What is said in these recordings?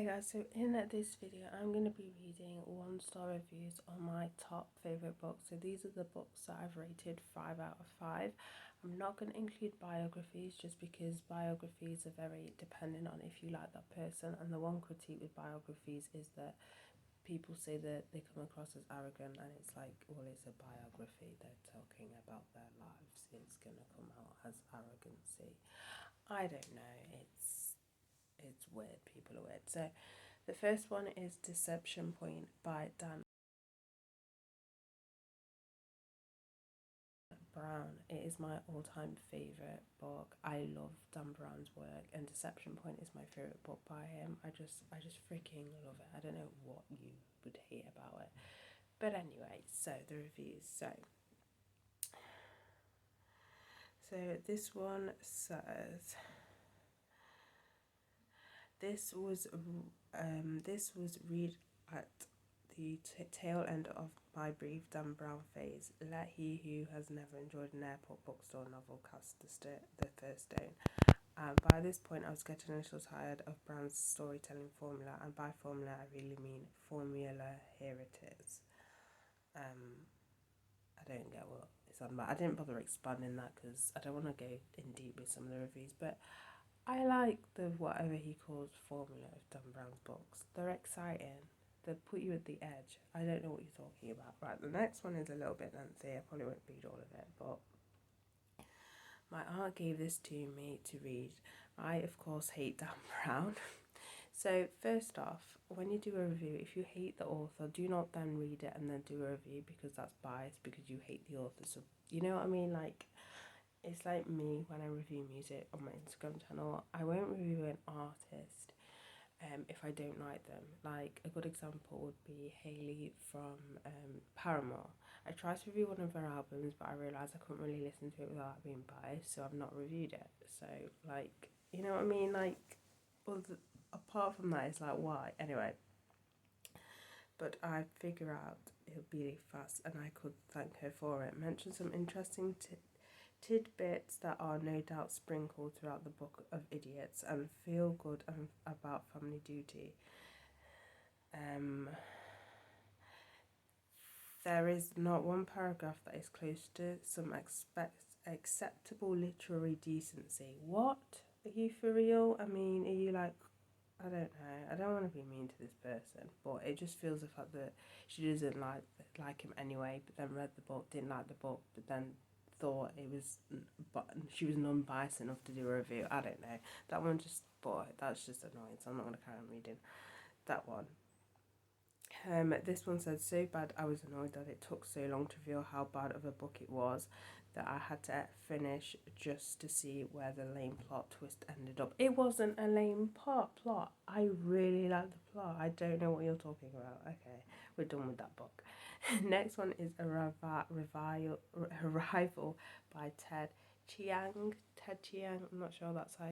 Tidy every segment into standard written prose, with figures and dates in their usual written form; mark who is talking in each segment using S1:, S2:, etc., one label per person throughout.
S1: guys, so in this video I'm going to be reading 1-star reviews on my top favourite books. So these are the books that I've rated 5 out of 5. I'm not going to include biographies just because biographies are very dependent on if you like that person, and the one critique with biographies is that people say that they come across as arrogant, and it's like, well, it's a biography, they're talking about their lives, it's going to come out as arrogancy. I don't know, it's weird, people are weird. So the first one is Deception Point by Dan Brown. It is my all-time favourite book. I love Dan Brown's work, and Deception Point is my favourite book by him. I just freaking love it. I don't know what you would hate about it. But anyway, so the reviews. So this one says, this was read at the tail end of my brief Dan Brown phase. Let he who has never enjoyed an airport bookstore novel cast the first stone. By this point, I was getting a little tired of Brown's storytelling formula, and by formula, I really mean formula. Here it is. I don't get what it's on, but I didn't bother expanding that because I don't want to go in deep with some of the reviews, but I like the whatever he calls formula of Dan Brown's books. They're exciting. They put you at the edge. I don't know what you're talking about. Right, the next one is a little bit lengthy. I probably won't read all of it, but my aunt gave this to me to read. I, of course, hate Dan Brown. So first off, when you do a review, if you hate the author, do not then read it and then do a review, because that's biased because you hate the author. So you know what I mean? Like, it's like me when I review music on my Instagram channel. I won't review an artist if I don't like them. Like, a good example would be Hayley from Paramore. I tried to review one of her albums, but I realised I couldn't really listen to it without being biased, so I've not reviewed it. So, like, you know what I mean? Like, well, apart from that, it's like, why? Anyway, but I figure out it'll be fast, and I could thank her for it. Mention some interesting tidbits that are no doubt sprinkled throughout the book of idiots, and feel good about family duty. There is not one paragraph that is close to some acceptable literary decency. What? Are you for real? I mean, are you like, I don't know. I don't want to be mean to this person, but it just feels the fact that she doesn't like him anyway, but then read the book, didn't like the book, but then thought it was, but she was non-biased enough to do a review. I don't know. That one just, boy, that's just annoying, so I'm not going to carry on reading that one. This one said, so bad I was annoyed that it took so long to reveal how bad of a book it was that I had to finish just to see where the lame plot twist ended up. It wasn't a lame plot. I really like the plot. I don't know what you're talking about. Okay, we're done with that book. Next one is a Arrival by Ted Chiang. Ted Chiang, I'm not sure that's how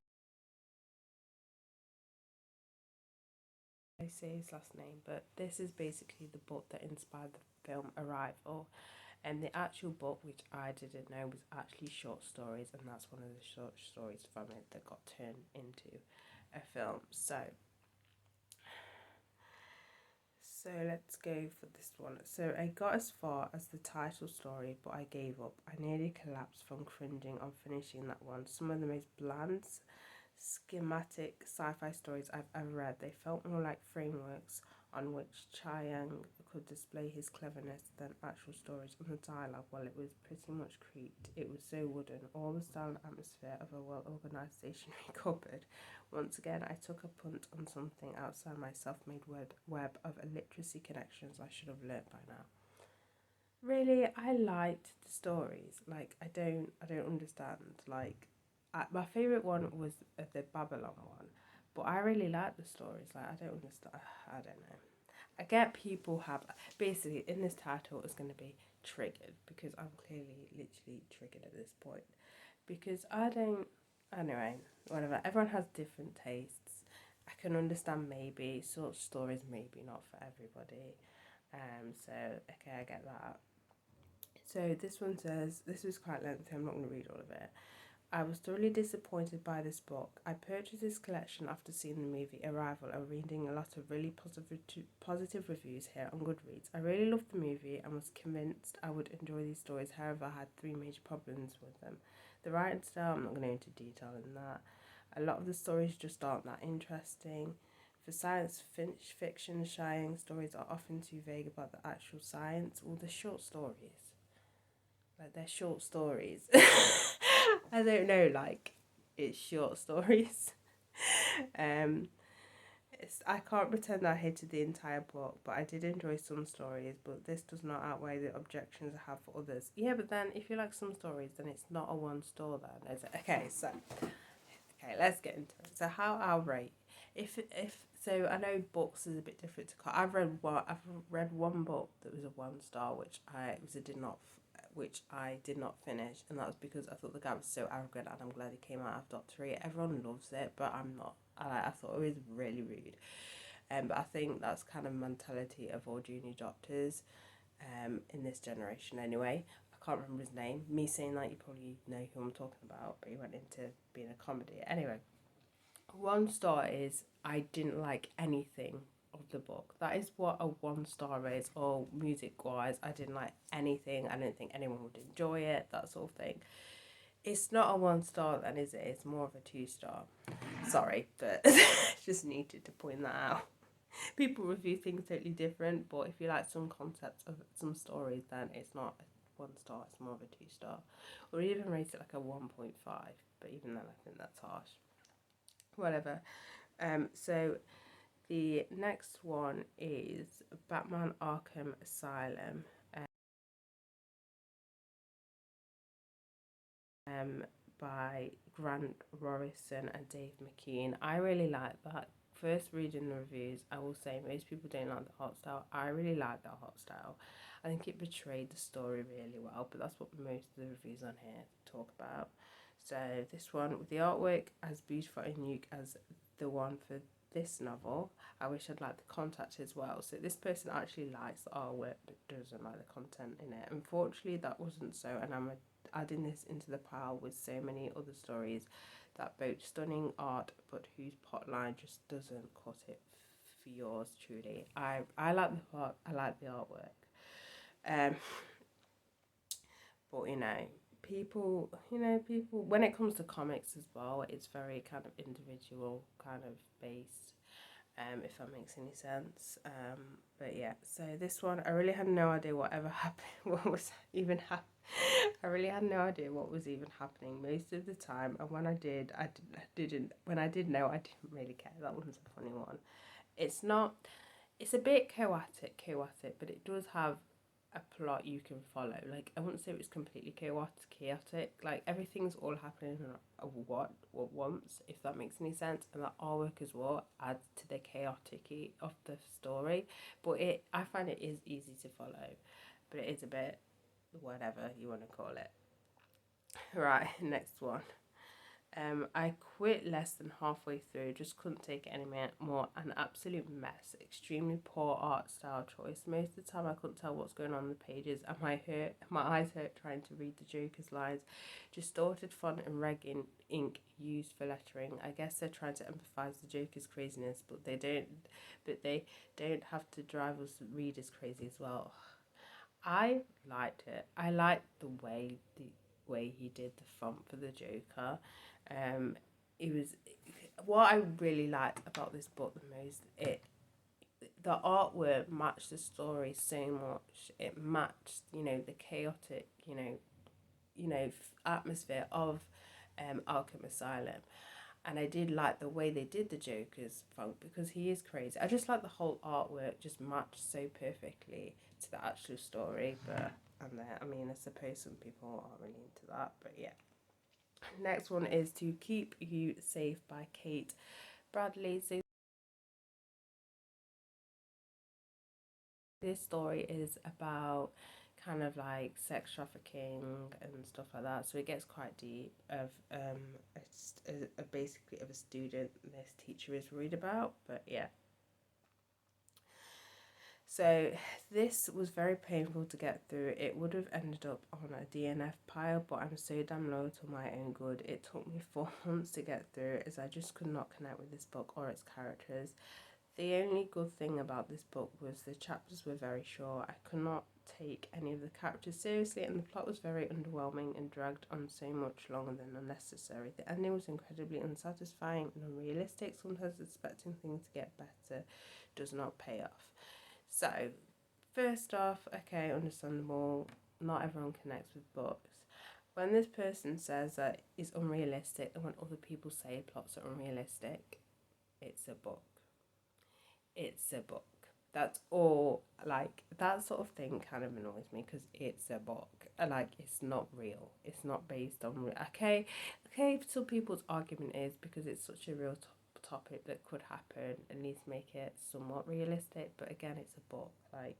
S1: I say his last name, but this is basically the book that inspired the film Arrival. And the actual book, which I didn't know, was actually short stories, and that's one of the short stories from it that got turned into a film. So let's go for this one. So I got as far as the title story, but I gave up. I nearly collapsed from cringing on finishing that one. Some of the most bland, schematic sci-fi stories I've ever read. They felt more like frameworks on which Chiang could display his cleverness than actual stories. And the dialogue, well, it was pretty much creaked. It was so wooden. All the style and atmosphere of a well-organised stationery cupboard. Once again, I took a punt on something outside my self-made web of illiteracy connections I should have learnt by now. Really, I liked the stories. Like, I don't understand. Like, my favourite one was the Babylon one, but I really like the stories. Like, I don't understand. I don't know. I get people have, basically in this title is going to be triggered, because I'm clearly literally triggered at this point, because I don't, anyway, whatever. Everyone has different tastes. I can understand maybe sort of stories, maybe not for everybody. So okay, I get that. So this one says, this is quite lengthy, I'm not going to read all of it. I was thoroughly disappointed by this book. I purchased this collection after seeing the movie Arrival and reading a lot of really positive reviews here on Goodreads. I really loved the movie and was convinced I would enjoy these stories. However, I had three major problems with them. The writing style, I'm not going to go into detail in that. A lot of the stories just aren't that interesting. For science fiction, Chiang stories are often too vague about the actual science. All the short stories, like they're short stories. I don't know, like it's short stories. um, I can't pretend I hated the entire book, but I did enjoy some stories. But this does not outweigh the objections I have for others. Yeah, but then if you like some stories, then it's not a one star. Then is it? Okay, let's get into it. So how I'll rate if so I know books is a bit different to I've read one book that was a 1 star which I did not finish, and that was because I thought the guy was so arrogant, and I'm glad he came out of Doctor 3. Everyone loves it, but I'm not. I thought it was really rude. But I think that's kind of mentality of all junior doctors in this generation anyway. I can't remember his name. Me saying that, you probably know who I'm talking about, but he went into being a comedy. Anyway, 1 star is I didn't like anything of the book. That is what a 1 star is, or music wise. I didn't like anything. I didn't think anyone would enjoy it, that sort of thing. It's not a 1 star then, is it? It's more of a 2 star. Sorry, but just needed to point that out. People review things totally different, but if you like some concepts of some stories, then it's not a 1 star, it's more of a 2 star. Or even rate it like a 1.5, but even then I think that's harsh. Whatever. So the next one is Batman Arkham Asylum. By Grant Morrison and Dave McKean. I really like that. First reading the reviews, I will say most people don't like the art style. I really like the art style. I think it portrayed the story really well, but that's what most of the reviews on here talk about. So this one, with the artwork as beautiful and unique as the one for this novel, I wish I'd liked the content as well. So this person actually likes the artwork but doesn't like the content in it. Unfortunately, that wasn't so, and I'm adding this into the pile with so many other stories that boast stunning art but whose plotline just doesn't cut it for yours truly. I like the art, I like the artwork. But people when it comes to comics as well, it's very kind of individual kind of based, if that makes any sense. But yeah, so this one, I really had no idea whatever happened, what was even happening. I really had no idea what was even happening most of the time, and when I did, I didn't. When I did know, I didn't really care. That one's a funny one. It's not. It's a bit chaotic, but it does have a plot you can follow. Like, I wouldn't say it was completely chaotic. Like, everything's all happening at once, if that makes any sense. And that artwork as well adds to the chaotic of the story. But I find it is easy to follow, but it is a bit whatever you want to call it. Right, next one. I quit less than halfway through, just couldn't take it anymore. An absolute mess, extremely poor art style choice. Most of the time I couldn't tell what's going on in the pages, and my eyes hurt trying to read the Joker's lines. Distorted font and red ink used for lettering. I guess they're trying to emphasize the Joker's craziness, but they don't have to drive us readers crazy as well. I liked it. I liked the way he did the font for the Joker. It was what I really liked about this book the most. The artwork matched the story so much. It matched, the chaotic, atmosphere of Arkham Asylum. And I did like the way they did the Joker's funk because he is crazy. I just like the whole artwork just matched so perfectly to the actual story. But I mean, I suppose some people aren't really into that. But yeah. Next one is To Keep You Safe by Kate Bradley. So this story is about kind of like sex trafficking and stuff like that. So it gets quite deep of basically of a student this teacher is worried about. But yeah. So this was very painful to get through. It would have ended up on a DNF pile, but I'm so damn loyal to my own good. It took me 4 months to get through, as I just could not connect with this book or its characters. The only good thing about this book was the chapters were very short. I could not take any of the characters seriously, and the plot was very underwhelming and dragged on so much longer than unnecessary. The ending was incredibly unsatisfying and unrealistic. Sometimes expecting things to get better does not pay off. So, first off, okay, understandable. Not everyone connects with books. When this person says that it's unrealistic, and when other people say plots are unrealistic, it's a book. It's a book. That's all. Like, that sort of thing kind of annoys me because it's a book. Like, it's not real. It's not based on real. Okay. Some people's argument is because it's such a real topic that could happen, and needs to make it somewhat realistic. But again, it's a book. Like,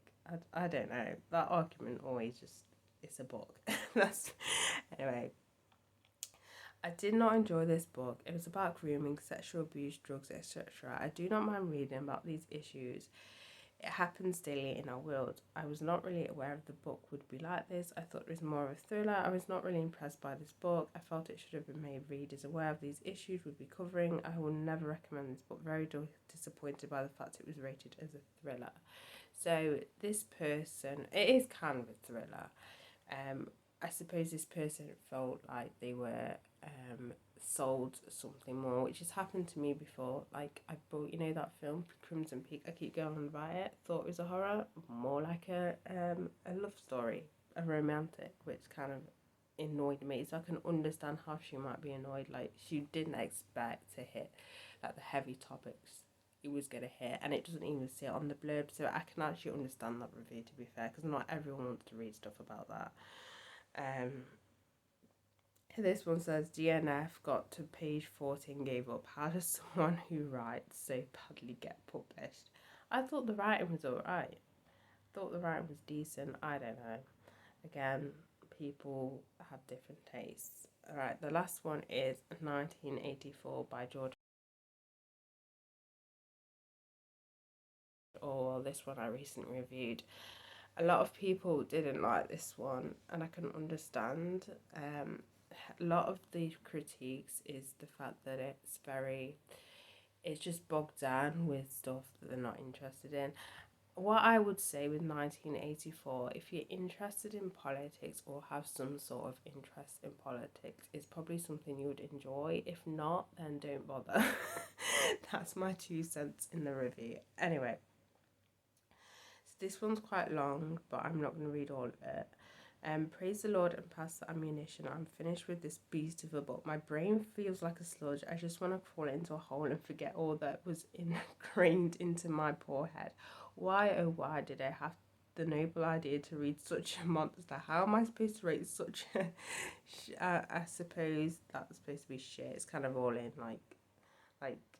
S1: I don't know. That argument always just, it's a book. That's anyway. I did not enjoy this book. It was about grooming, sexual abuse, drugs, etc. I do not mind reading about these issues. It happens daily in our world. I was not really aware of the book would be like this. I thought it was more of a thriller. I was not really impressed by this book. I felt it should have been made readers aware of these issues would be covering. I will never recommend this book. Very disappointed by the fact it was rated as a thriller. So this person, it is kind of a thriller. I suppose this person felt like they were sold something more, which has happened to me before. Like, I bought, that film Crimson Peak. I keep going on about it. Thought it was a horror, more like a love story, a romantic, which kind of annoyed me. So I can understand how she might be annoyed. Like, she didn't expect to hit like the heavy topics it was gonna hit, and it doesn't even say it on the blurb. So I can actually understand that review, to be fair, because not everyone wants to read stuff about that. This one says DNF got to page 14, gave up. How does someone who writes so badly get published? I thought the writing was alright. Thought the writing was decent. I don't know. Again, people have different tastes. Alright, the last one is 1984 by George Orwell. This one I recently reviewed. A lot of people didn't like this one, and I can understand. A lot of the critiques is the fact that it's just bogged down with stuff that they're not interested in. What I would say with 1984, if you're interested in politics or have some sort of interest in politics, it's probably something you would enjoy. If not, then don't bother. That's my 2 cents in the review. Anyway, so this one's quite long, but I'm not going to read all of it. Praise the Lord and pass the ammunition. I'm finished with this beast of a book. My brain feels like a sludge. I just want to fall into a hole and forget all that was ingrained into my poor head. Why, oh why did I have the noble idea to read such a monster? How am I supposed to rate such a... I suppose that's supposed to be shit. It's kind of all in like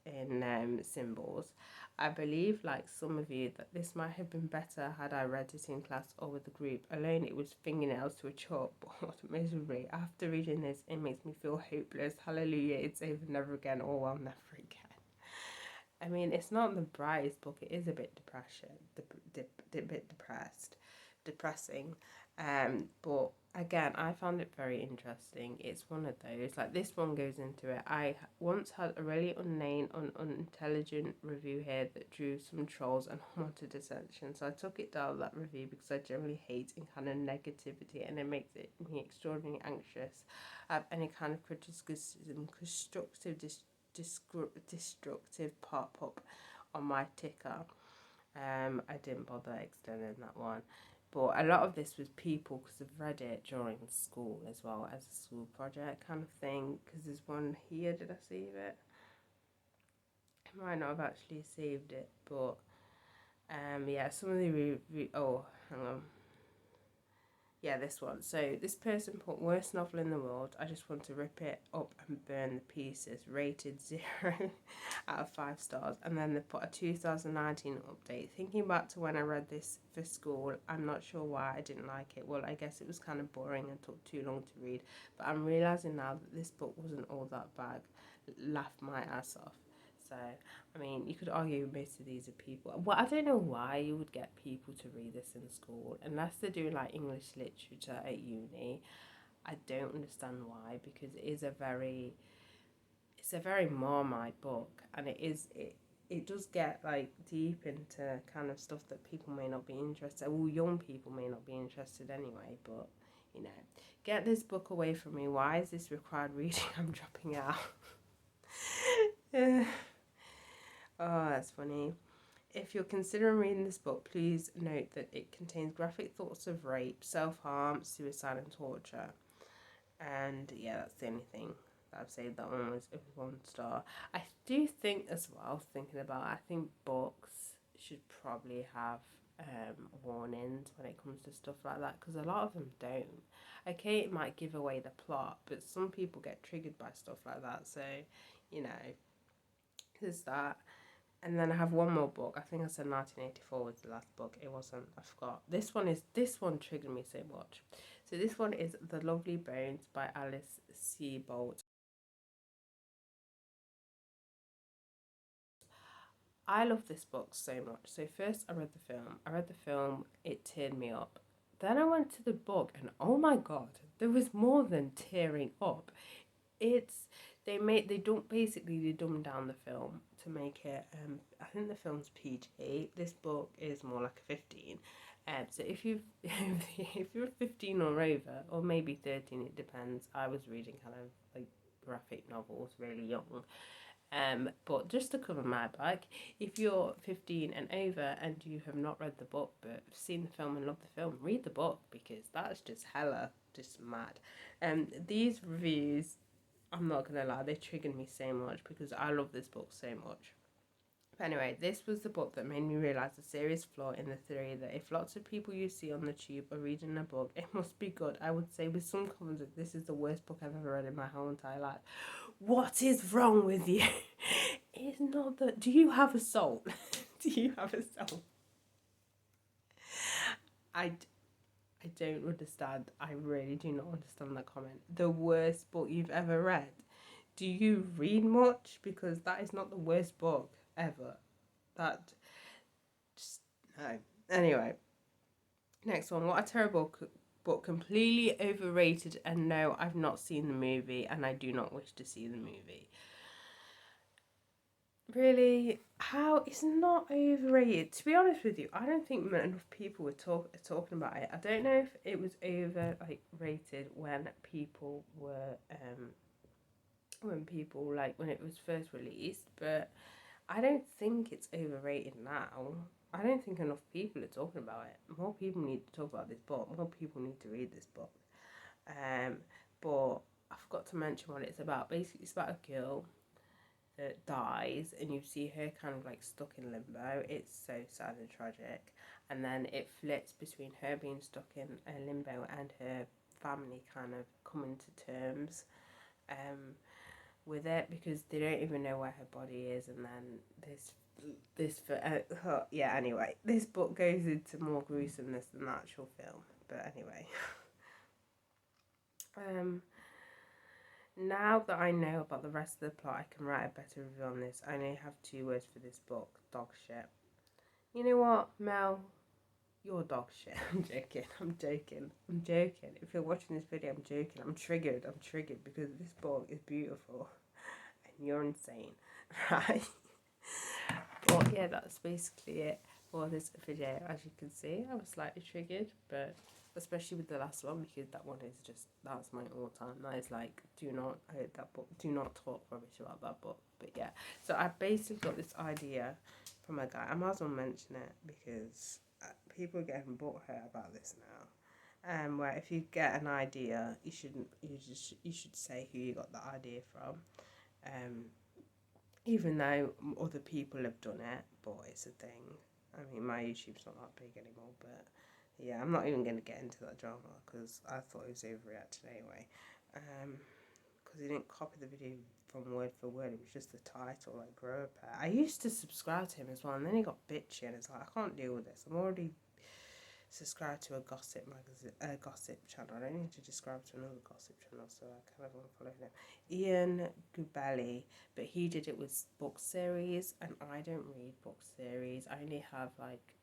S1: in symbols. I believe, like some of you, that this might have been better had I read it in class or with the group. Alone, it was fingernails to a chalk, but what misery. After reading this, it makes me feel hopeless. Hallelujah, it's over, never again, or well, never again. I mean, it's not the brightest book. It is a bit depressing. But again, I found it very interesting. It's one of those, like this one goes into it. I once had a really unintelligent review here that drew some trolls and wanted attention. So I took it down, that review, because I generally hate and kind of negativity, and it makes me extraordinarily anxious. I have any kind of criticism, destructive pop up on my ticker. I didn't bother extending that one, but a lot of this was people because I've read it during school as well as a school project kind of thing. Because there's one here. Did I save it? I might not have actually saved it, but yeah, some of the oh, hang on. Yeah, this one. So this person put worst novel in the world. I just want to rip it up and burn the pieces. Rated 0 out of 5 stars. And then they put a 2019 update. Thinking back to when I read this for school, I'm not sure why I didn't like it. Well, I guess it was kind of boring and took too long to read. But I'm realising now that this book wasn't all that bad. Laughed my ass off. So, I mean, you could argue most of these are people. Well, I don't know why you would get people to read this in school unless they're doing like English literature at uni. I don't understand why, because it's a very Marmite book, and it does get like deep into kind of stuff that people may not be interested. Well, young people may not be interested anyway, but you know, get this book away from me. Why is this required reading? I'm dropping out. Oh, that's funny. If you're considering reading this book, please note that it contains graphic thoughts of rape, self-harm, suicide, and torture. And yeah, that's the only thing that I've said. That one was 1 star. I do think as well, thinking about it, I think books should probably have warnings when it comes to stuff like that, because a lot of them don't. Okay, it might give away the plot, but some people get triggered by stuff like that. So, you know, there's that. And then I have one more book. I think I said 1984 was the last book. It wasn't. I forgot. This one triggered me so much. So this one is The Lovely Bones by Alice Sebold. I love this book so much. So first I read the film. It teared me up. Then I went to the book and oh my god, there was more than tearing up. It's they don't basically they dumb down the film to make it I think the film's PG. This book is more like a 15. So if you if you're 15 or over, or maybe 13, it depends. I was reading kind of like graphic novels really young. But just to cover my back, if you're 15 and over and you have not read the book but seen the film and loved the film, read the book, because that's just hella just mad. These reviews, I'm not gonna lie, they triggered me so much because I love this book so much. But anyway, this was the book that made me realise the serious flaw in the theory that if lots of people you see on the tube are reading a book, it must be good. I would say with some confidence, this is the worst book I've ever read in my whole entire life. What is wrong with you? It's not that. Do you have a soul? Do you have a soul? I don't understand. I really do not understand that comment. The worst book you've ever read. Do you read much? Because that is not the worst book ever. That just no. Anyway, next one. What a terrible book. Completely overrated. And no, I've not seen the movie, and I do not wish to see the movie. Really, how it's not overrated. To be honest with you, I don't think enough people were talking about it. I don't know if it was over like rated when people were when it was first released, but I don't think it's overrated now. I don't think enough people are talking about it. More people need to talk about this book. More people need to read this book. But I forgot to mention what it's about. Basically, it's about a girl that dies, and you see her kind of like stuck in limbo. It's so sad and tragic. And then it flips between her being stuck in a limbo and her family kind of coming to terms with it, because they don't even know where her body is. And then yeah, anyway, this book goes into more gruesomeness than the actual film, but anyway. Now that I know about the rest of the plot, I can write a better review on this. I only have 2 words for this book: dog shit. You know what, Mel? You're dog shit. I'm joking. If you're watching this video, I'm joking. I'm triggered because this book is beautiful and you're insane, right? But yeah, that's basically it for this video. As you can see, I was slightly triggered, but especially with the last one, because that one is just, that's my all-time. That is like, do not talk rubbish about that book. But yeah, so I basically got this idea from a guy. I might as well mention it because people are getting butthurt about this now. Where if you get an idea, you should say who you got the idea from. Even though other people have done it, but it's a thing. I mean, my YouTube's not that big anymore, but yeah, I'm not even going to get into that drama because I thought it was overreacted anyway. Because he didn't copy the video from word for word, it was just the title, like Grow a Pair. I used to subscribe to him as well, and then he got bitchy, and it's like, I can't deal with this. I'm already subscribe to a gossip magazine, a gossip channel. I don't need to subscribe to another gossip channel, so I kind of want to follow him. Ian Gubelli, but he did it with book series, and I don't read book series. I only have like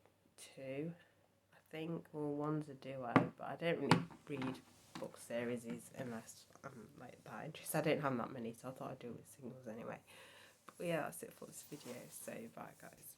S1: 2, I think. Well, one's a duo, but I don't really read book series unless I'm like that interested. I don't have that many, so I thought I'd do it with singles anyway. But yeah, that's it for this video. So bye guys.